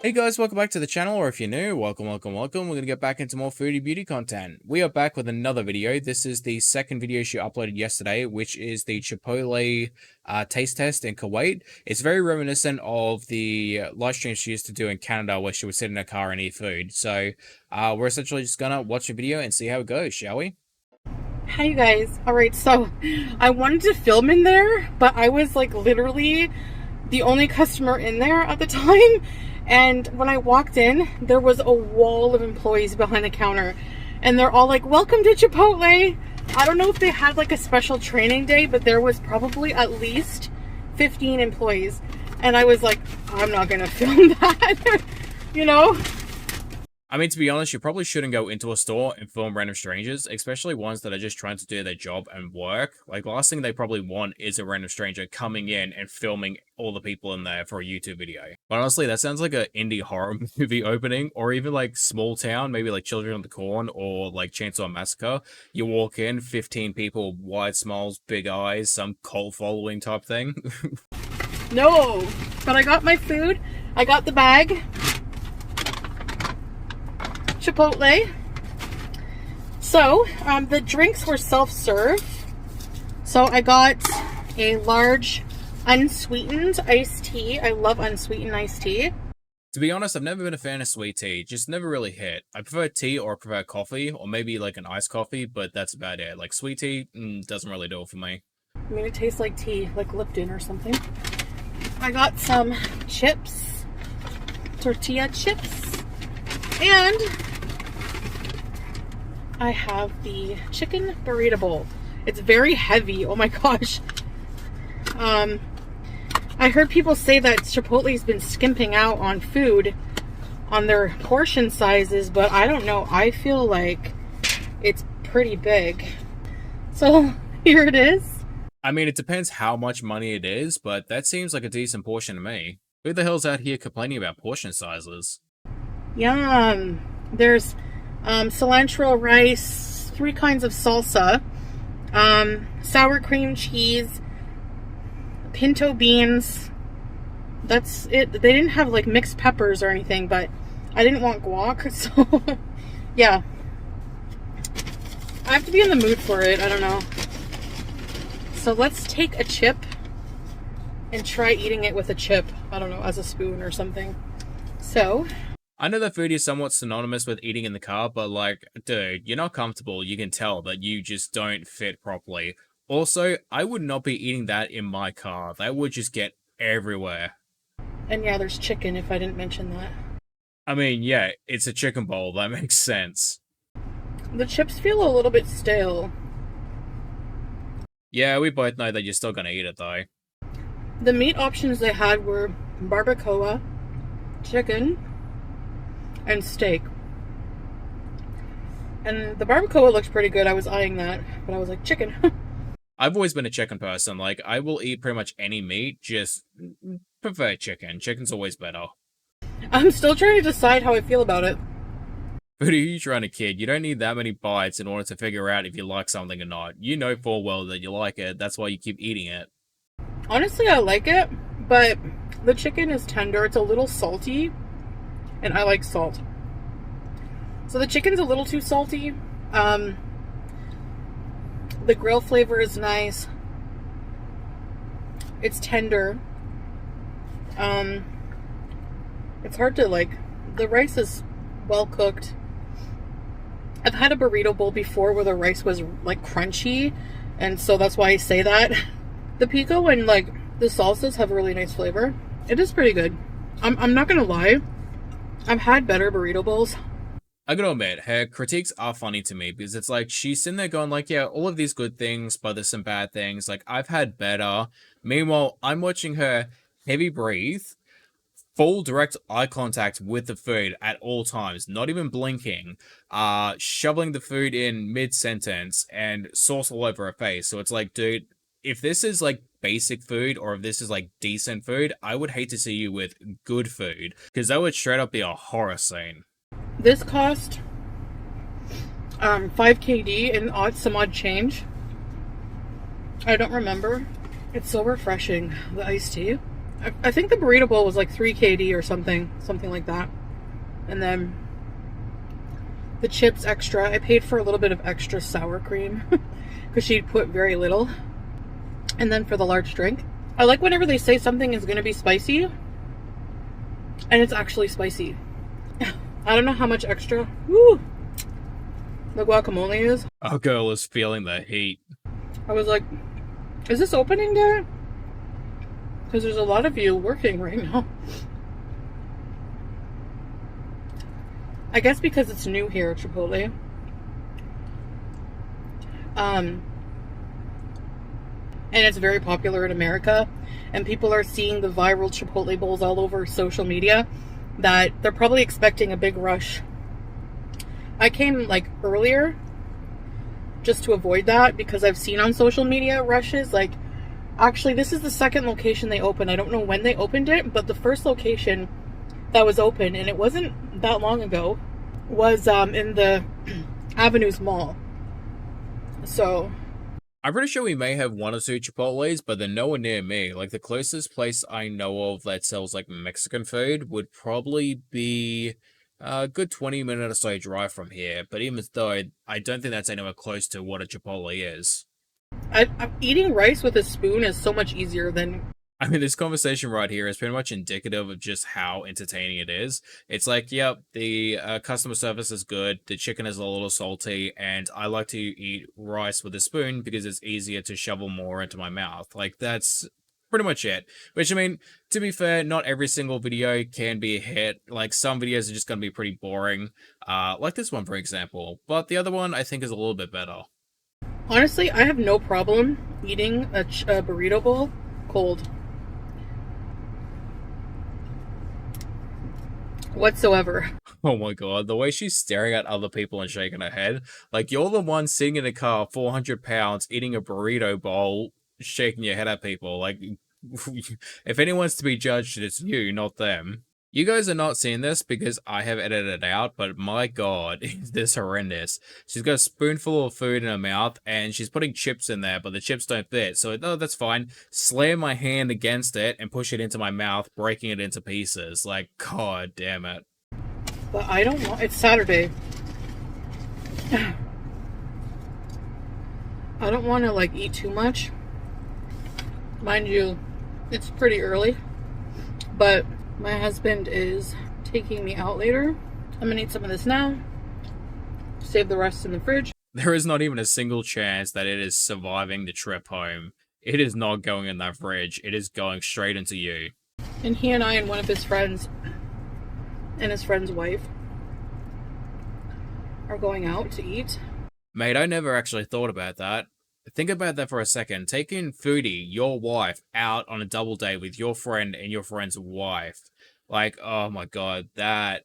Hey guys, welcome back to the channel, or if you're new, welcome. We're going to get back into more foodie beauty content. We are back with another video. This is the second video she uploaded yesterday, which is the Chipotle taste test in Kuwait. It's very reminiscent of the live stream she used to do in Canada where she would sit in her car and eat food. So we're essentially just going to watch the video and see how it goes, shall we? Hi you guys. Alright, so I wanted to film in there, but I was like literally the only customer in there at the time. And when I walked in, there was a wall of employees behind the counter. And they're all like, welcome to Chipotle. I don't know if they had like a special training day, but there was probably at least 15 employees. And I was like, I'm not going to film that, you know? I mean, to be honest, you probably shouldn't go into a store and film random strangers, especially ones that are just trying to do their job and work. Like, the last thing they probably want is a random stranger coming in and filming all the people in there for a YouTube video. But honestly, that sounds like an indie horror movie opening, or even like Small Town, maybe like Children of the Corn, or like Chainsaw Massacre. You walk in, 15 people, wide smiles, big eyes, some cult following type thing. No, but I got my food. I got the bag. Chipotle. So, the drinks were self-serve. So I got a large unsweetened iced tea. I love unsweetened iced tea. To be honest, I've never been a fan of sweet tea. Just never really hit. I prefer tea or I prefer coffee, or maybe like an iced coffee, but that's about it. Like sweet tea doesn't really do it for me. I mean, it tastes like tea, like Lipton or something. I got some chips, tortilla chips, and I have the chicken burrito bowl. It's very heavy. Oh my gosh. I heard people say that Chipotle's been skimping out on food on their portion sizes, but I don't know. I feel like it's pretty big. So here it is. I mean, it depends how much money it is, but that seems like a decent portion to me. Who the hell's out here complaining about portion sizes? Yum. There's cilantro rice, 3 kinds of salsa, sour cream cheese, pinto beans. That's it. They didn't have like mixed peppers or anything, but I didn't want guac, so yeah. I have to be in the mood for it. I don't know. So let's take a chip and try eating it with a chip. I don't know, as a spoon or something. So I know that food is somewhat synonymous with eating in the car, but like, dude, you're not comfortable. You can tell that you just don't fit properly. Also, I would not be eating that in my car. That would just get everywhere. And yeah, there's chicken, if I didn't mention that. I mean, yeah, it's a chicken bowl. That makes sense. The chips feel a little bit stale. Yeah, we both know that you're still gonna eat it, though. The meat options they had were barbacoa, chicken, and steak. And the barbacoa looked pretty good. I was eyeing that, but I was like, chicken. I've always been a chicken person. Like, I will eat pretty much any meat, just prefer chicken. Chicken's always better. I'm still trying to decide how I feel about it. But are you trying to kid? You don't need that many bites in order to figure out if you like something or not. You know full well that you like it. That's why you keep eating it. Honestly, I like it, but the chicken is tender. It's a little salty, and I like salt. So the chicken's a little too salty. The grill flavor is nice. It's tender. It's hard to like. The rice is well cooked. I've had a burrito bowl before where the rice was like crunchy, and so that's why I say that. The pico and like the salsas have a really nice flavor. It is pretty good. I'm not gonna lie. I've had better burrito bowls. I gotta admit, her critiques are funny to me because it's like she's sitting there going like, yeah, all of these good things, but there's some bad things. Like, I've had better. Meanwhile, I'm watching her heavy breathe, full direct eye contact with the food at all times, not even blinking, shoveling the food in mid-sentence, and sauce all over her face. So it's like, dude, if this is like basic food or if this is like decent food, I would hate to see you with good food, because that would straight up be a horror scene. This cost 5 KD and some odd change. I don't remember. It's so refreshing, the iced tea. I think the burrito bowl was like 3 KD or something like that. And then the chips extra. I paid for a little bit of extra sour cream because she put very little. And then for the large drink, I like whenever they say something is going to be spicy and it's actually spicy. I don't know how much extra the guacamole is. Our girl is feeling the heat. I was like, is this opening day? Because there's a lot of you working right now. I guess because it's new here at Chipotle. And it's very popular in America. And people are seeing the viral Chipotle bowls all over social media, that they're probably expecting a big rush. I came like earlier just to avoid that, because I've seen on social media rushes. Like, actually, this is the second location they opened. I don't know when they opened it, but the first location that was open, and it wasn't that long ago, was in the Avenues Mall. So I'm pretty sure we may have 1 or 2 Chipotles, but they're nowhere near me. Like, the closest place I know of that sells, like, Mexican food would probably be a good 20-minute or so drive from here. But even though, I don't think that's anywhere close to what a Chipotle is. I'm eating rice with a spoon is so much easier than... I mean, this conversation right here is pretty much indicative of just how entertaining it is. It's like, yep, the customer service is good, the chicken is a little salty, and I like to eat rice with a spoon because it's easier to shovel more into my mouth. Like, that's pretty much it. Which, I mean, to be fair, not every single video can be a hit. Like, some videos are just going to be pretty boring, like this one, for example. But the other one, I think, is a little bit better. Honestly, I have no problem eating a burrito bowl cold. Whatsoever. Oh my god, the way she's staring at other people and shaking her head. Like, you're the one sitting in a car, 400 pounds, eating a burrito bowl, shaking your head at people. Like, if anyone's to be judged, it's you, not them. You guys are not seeing this because I have edited it out, but my god, is this horrendous. She's got a spoonful of food in her mouth, and she's putting chips in there, but the chips don't fit. So, no, that's fine. Slam my hand against it and push it into my mouth, breaking it into pieces. Like, god damn it. But I don't want... It's Saturday. I don't want to, like, eat too much. Mind you, it's pretty early. But my husband is taking me out later. I'm gonna eat some of this now. Save the rest in the fridge. There is not even a single chance that it is surviving the trip home. It is not going in that fridge. It is going straight into you. And he and I and one of his friends and his friend's wife are going out to eat. Mate, I never actually thought about that. Think about that for a second. Taking Foodie, your wife, out on a double date with your friend and your friend's wife. Like, oh my god, that...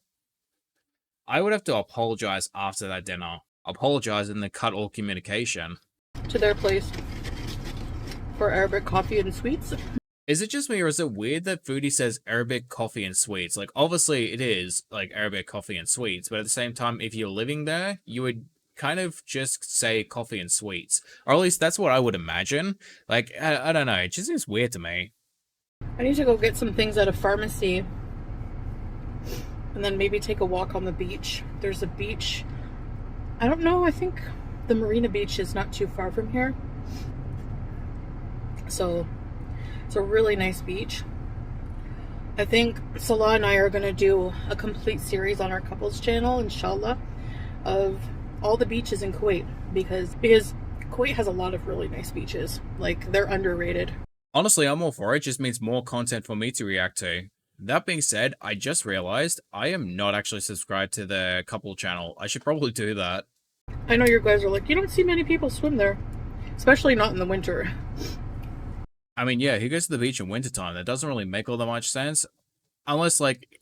I would have to apologize after that dinner. Apologize and then cut all communication. To their place for Arabic coffee and sweets. Is it just me, or is it weird that Foodie says Arabic coffee and sweets? Like, obviously it is, like, Arabic coffee and sweets, but at the same time, if you're living there, you would kind of just say coffee and sweets. Or at least that's what I would imagine. Like, I don't know, it just seems weird to me. I need to go get some things at a pharmacy. And then maybe take a walk on the beach. There's a beach. I don't know, I think the Marina Beach is not too far from here. So... it's a really nice beach. I think Salah and I are going to do a complete series on our couples channel, inshallah, of all the beaches in Kuwait. Because Kuwait has a lot of really nice beaches. Like, they're underrated. Honestly, I'm all for it. It just means more content for me to react to. That being said, I just realized I am not actually subscribed to the couple channel. I should probably do that. I know you guys are like, you don't see many people swim there. Especially not in the winter. I mean, yeah, who goes to the beach in wintertime? That doesn't really make all that much sense. Unless, like,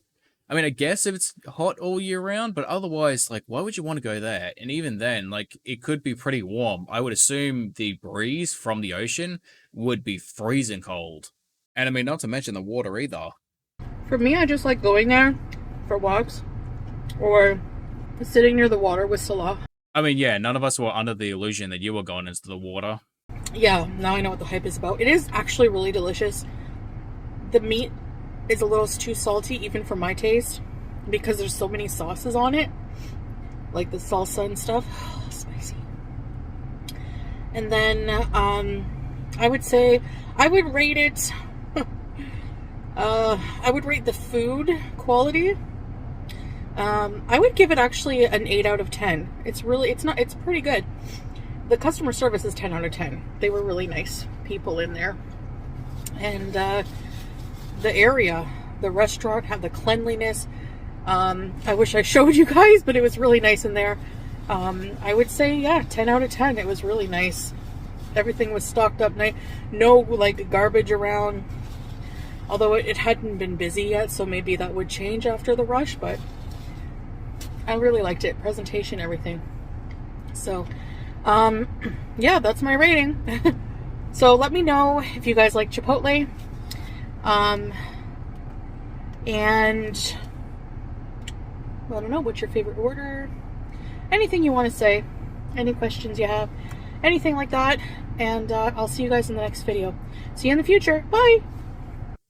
I mean, I guess if it's hot all year round, but otherwise, like, why would you want to go there? And even then, like, it could be pretty warm. I would assume the breeze from the ocean would be freezing cold. And I mean, not to mention the water either. For me, I just like going there for walks or sitting near the water with Salah. I mean, yeah, none of us were under the illusion that you were going into the water. Yeah, now I know what the hype is about. It is actually really delicious. the meat is a little too salty even for my taste because there's so many sauces on it, like the salsa and stuff. Spicy. And then I would say I would rate it. I would rate the food quality. I would give it actually an 8 out of 10. It's pretty good. The customer service is 10 out of 10. They were really nice people in there. And the area, the restaurant had the cleanliness. I wish I showed you guys, but it was really nice in there. I would say, yeah, 10 out of 10. It was really nice. Everything was stocked up nice. No, like, garbage around. Although it hadn't been busy yet, so maybe that would change after the rush, but I really liked it. Presentation, everything. So, yeah, that's my rating. So let me know if you guys like Chipotle. And I don't know, what's your favorite order? Anything you want to say, any questions you have, anything like that. And I'll see you guys in the next video. See you in the future. Bye.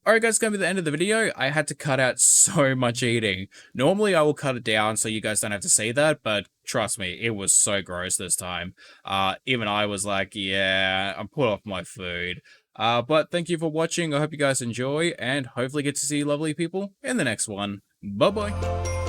Alright guys, gonna be the end of the video. I had to cut out so much eating. Normally I will cut it down so you guys don't have to see that, but trust me, it was so gross this time. Even I was like, yeah, I'm put off my food. But thank you for watching. I hope you guys enjoy, and hopefully get to see lovely people in the next one. Bye-bye.